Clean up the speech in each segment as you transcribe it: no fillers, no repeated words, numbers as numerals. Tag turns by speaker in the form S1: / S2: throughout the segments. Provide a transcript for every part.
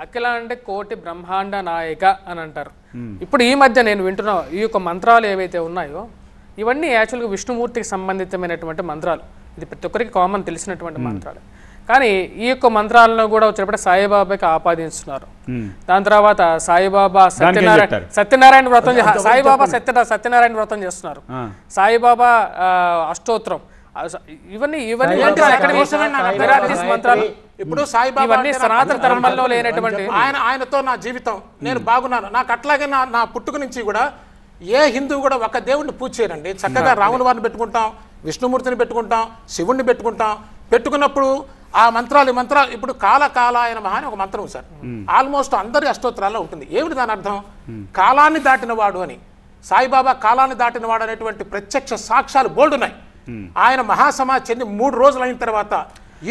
S1: అఖిల అంటే కోటి బ్రహ్మాండ నాయక అని అంటారు. ఇప్పుడు ఈ మధ్య నేను వింటున్న ఈ యొక్క మంత్రాలు ఏవైతే ఉన్నాయో ఇవన్నీ యాక్చువల్గా విష్ణుమూర్తికి సంబంధితమైనటువంటి మంత్రాలు. ఇది ప్రతి ఒక్కరికి కామన్ తెలిసినటువంటి మంత్రాలు. కానీ ఈ యొక్క మంత్రాలను కూడా వచ్చేటప్పుడు సాయిబాబాకి ఆపాదిస్తున్నారు. దాని తర్వాత సాయిబాబా సత్యనారాయణ వ్రతం, సాయిబాబా సత్యనారాయణ వ్రతం చేస్తున్నారు, సాయిబాబా అష్టోత్తరం, ఇవన్నీ మంత్రాలు.
S2: ఇప్పుడు సాయిబాబా
S1: సనాతన ధర్మంలో లేనటువంటి
S2: ఆయనతో నా జీవితం నేను బాగున్నాను. నాకు అట్లాగే నా పుట్టుక నుంచి కూడా ఏ హిందువు కూడా ఒక దేవుడిని పూజ చేయరండి. చక్కగా రాముల వారిని పెట్టుకుంటాం, విష్ణుమూర్తిని పెట్టుకుంటాం, శివుణ్ణి పెట్టుకుంటాం. పెట్టుకున్నప్పుడు ఆ మంత్రాలు ఇప్పుడు కాలాయన మహా అని ఒక మంత్రం సార్, ఆల్మోస్ట్ అందరి అష్టోత్తరాల్లో ఉంటుంది. ఏమిటి దాని అర్థం? కాలాన్ని దాటిన వాడు అని. సాయిబాబా కాలాన్ని దాటిన వాడు అనేటువంటి ప్రత్యక్ష సాక్ష్యాలు బోల్డ్ ఉన్నాయి. ఆయన మహాసమాధి చెంది 3 రోజులు అయిన తర్వాత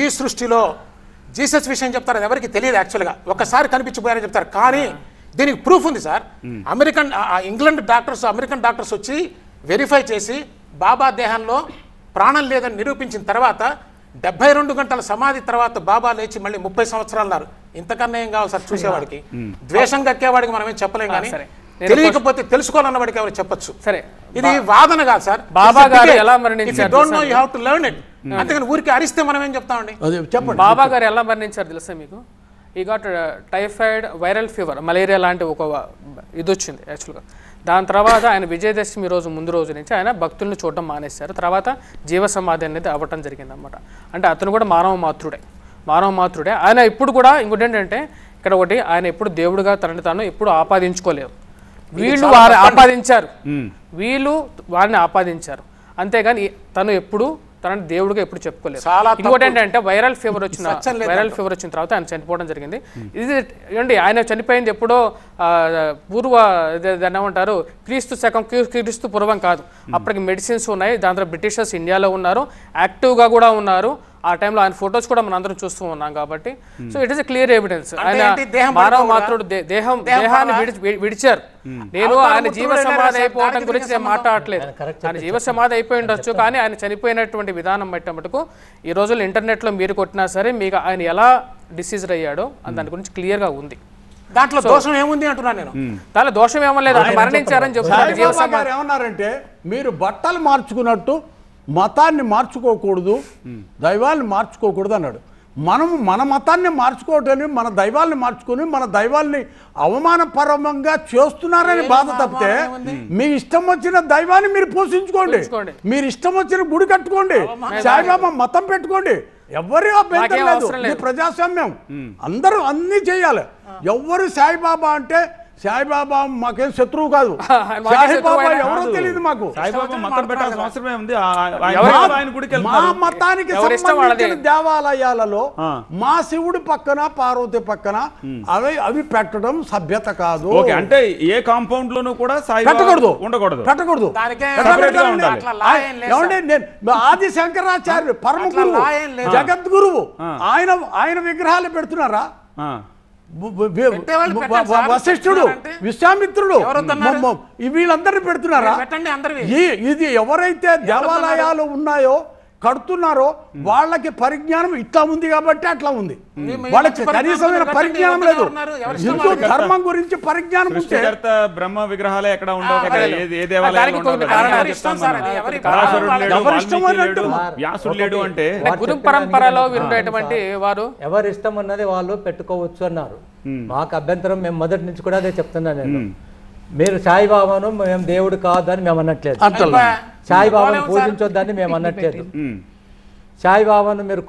S2: ఈ సృష్టిలో జీసస్ విషయం చెప్తారు, అది ఎవరికి తెలియదు. యాక్చువల్గా ఒకసారి కనిపించిపోయారని చెప్తారు, కానీ దీనికి ప్రూఫ్ ఉంది sir. England doctors, American doctors వచ్చి వెరిఫై చేసి బాబా దేహంలో ప్రాణం లేదని నిరూపించిన తర్వాత 72 గంటల సమాధి తర్వాత బాబా లేచి మళ్ళీ 30 సంవత్సరాలు అన్నారు. ఇంతకన్నా ఏం కావాలి సార్ చూసేవాడికి? ద్వేషం కక్కేవాడికి మనం ఏం చెప్పలేం, కానీ తెలియకపోతే తెలుసుకోవాలన్నవాడికి ఎవరు చెప్పొచ్చు. సరే, ఇది వాదన కాదు సార్.
S1: బాబా గారు ఎలా మరణించారు?
S2: అంతేగాని ఊరికి అరిస్తే మనం ఏం చెప్తామండి?
S1: చెప్పండి. బాబా గారు ఎలా మరణించారు తెలుసా మీకు? ఈ got typhoid, viral fever, malaria లాంటి ఒక ఇది వచ్చింది యాక్చువల్గా. దాని తర్వాత ఆయన విజయదశమి రోజు ముందు రోజు నుంచి ఆయన భక్తులను చూడటం మానేశారు. తర్వాత జీవ సమాధి అనేది అవ్వటం జరిగింది అన్నమాట. అంటే అతను కూడా మానవ మాతృడే. ఆయన ఇప్పుడు కూడా ఇంకోటి ఏంటంటే ఇక్కడ ఒకటి, ఆయన ఎప్పుడు దేవుడుగా తనని తాను ఎప్పుడు ఆపాదించుకోలేదు. వీళ్ళు వారిని ఆపాదించారు, అంతేగాని తను ఎప్పుడు తనని దేవుడిగా ఎప్పుడు చెప్పుకోలేదు. ఇంకోటి ఏంటంటే వైరల్ ఫీవర్ వచ్చిన తర్వాత ఆయన చనిపోవడం జరిగింది. ఇది ఏంటి, ఆయన చనిపోయింది ఎప్పుడో పూర్వ ఏమంటారు, క్రీస్తు పూర్వం కాదు. అప్పటికి మెడిసిన్స్ ఉన్నాయి. దాంట్లో బ్రిటిషర్స్ ఇండియాలో ఉన్నారు, యాక్టివ్గా కూడా ఉన్నారు. ఆ టైంలో ఆయన ఫొటోస్ కూడా మనం అందరం చూస్తూ ఉన్నాం కాబట్టి so it is clear evidence. ఆయన మానవ మాత్రుడు దేహాన్ని విడిచారు. నేను ఆయన జీవ సమాధి అయిపోవడం గురించి నేను మాట్లాడట్లేదు. ఆయన జీవ సమాధి అయిపోయి ఉండొచ్చు, కానీ ఆయన చనిపోయినటువంటి విధానం బట్టి మటుకు ఈ రోజుల్లో ఇంటర్నెట్లో మీరు కొట్టినా సరే మీకు ఆయన ఎలా డిసీజర్ అయ్యాడో దాని గురించి క్లియర్గా ఉంది.
S2: దాంట్లో దోషం ఏముంది అంటున్నాను నేను.
S1: దాంట్లో దోషం ఏమలేదు, మరణించారని చెప్తున్నారు.
S3: ఏమన్నారంటే మీరు బట్టలు మార్చుకున్నట్టు మతాన్ని మార్చుకోకూడదు, దైవాల్ని మార్చుకోకూడదు అన్నాడు. మనము మన మతాన్ని మార్చుకోవటం, మన దైవాల్ని మార్చుకొని మన దైవాల్ని అవమానపరంగా చేస్తున్నారని బాధ తప్పితే మీ ఇష్టం వచ్చిన దైవాన్ని మీరు పోషించుకోండి, మీరు ఇష్టం వచ్చిన గుడి కట్టుకోండి, సాయిబాబా మతం పెట్టుకోండి, ఎవరి అభ్యంతరం లేదు. ఇది ప్రజాస్వామ్యం, అందరూ అన్ని చేయాలి. ఎవరు సాయిబాబా అంటే సాయిబాబా మాకేం శత్రువు కాదు, సాయిబాబా ఎవరో తెలియదు మాకు. మా మతానికి సంబంధించిన దేవాలయాలలో మా శివుడి పక్కన పార్వతి పక్కన అవి పెట్టడం సభ్యత కాదు.
S4: అంటే ఏ కాంపౌండ్ లోనూ కూడా
S3: పెట్టకూడదు. ఆది శంకరాచార్యులు పరమ గురువు, జగద్గురువు, ఆయన విగ్రహాలు పెడుతున్నారా? వశిష్ఠుడు, విశ్వామిత్రుడు, వీళ్ళందరినీ పెడుతున్నారా? ఇది ఎవరైతే దేవాలయాలు ఉన్నాయో కడుతున్నారో వాళ్ళకి పరిజ్ఞానం ఇట్లా ఉంది కాబట్టి అట్లా ఉంది. వాళ్ళకి కనీసమైన పరిజ్ఞానం లేదు. హిందూ ధర్మం గురించి పరిజ్ఞానం ఉంటే
S4: బ్రహ్మ విగ్రహాలే ఎక్కడ ఉండవు, వ్యాసుడు లేడు అంటే
S1: గురు పరంపరలో ఉండేటువంటి వారు
S5: ఎవరి ఇష్టం ఉన్నది వాళ్ళు పెట్టుకోవచ్చు అన్నారు. మాకు అభ్యంతరం, మేము మొదటి నుంచి కూడా అదే చెప్తున్నా నేను. మీరు సాయిబాబాను మేము దేవుడు కాదని మేము అనట్లేదు, సాయిబాబాను పూజించొద్దని మేము అనట్లేదు, సాయిబాబాను మీరు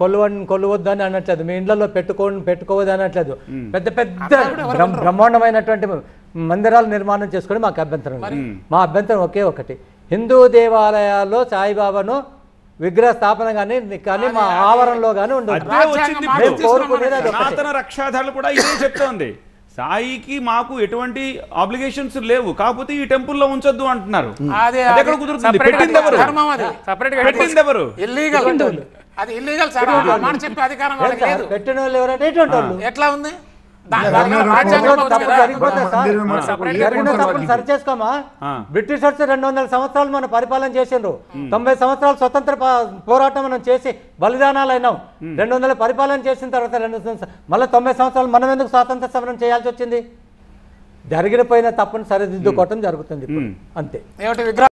S5: కొలువద్దని అనట్లేదు, మీ ఇండ్లలో పెట్టుకోవద్దు అనట్లేదు. పెద్ద పెద్ద బ్రహ్మాండమైనటువంటి మందిరాలు నిర్మాణం చేసుకొని మాకు అభ్యంతరం. మా అభ్యంతరం ఒకే ఒకటి, హిందూ దేవాలయాల్లో సాయిబాబాను విగ్రహ స్థాపన కానీ మా ఆవరణలో కానీ ఉండదు.
S4: రక్షాధారులు కూడా ఇదే చెప్తోంది, సాయికి మాకు ఎటువంటి ఆబ్లిగేషన్స్ లేవు, కాకపోతే ఈ టెంపుల్లో ఉంచొద్దు అంటున్నారు.
S2: ఎట్లా ఉంది?
S5: సరి చేసుకోమా. బ్రిటిషర్స్ 200 సంవత్సరాలు మనం పరిపాలన చేసిండ్రు, 90 సంవత్సరాలు స్వతంత్ర పోరాటం మనం చేసి బలిదానాలు అయినాం. 200 పరిపాలన చేసిన తర్వాత మళ్ళీ 90 సంవత్సరాలు మనం ఎందుకు స్వాతంత్ర సమరం చేయాల్సి వచ్చింది? జరిగిన పోయిన తప్పని సరిదిద్దుకోవటం జరుగుతుంది అంతే.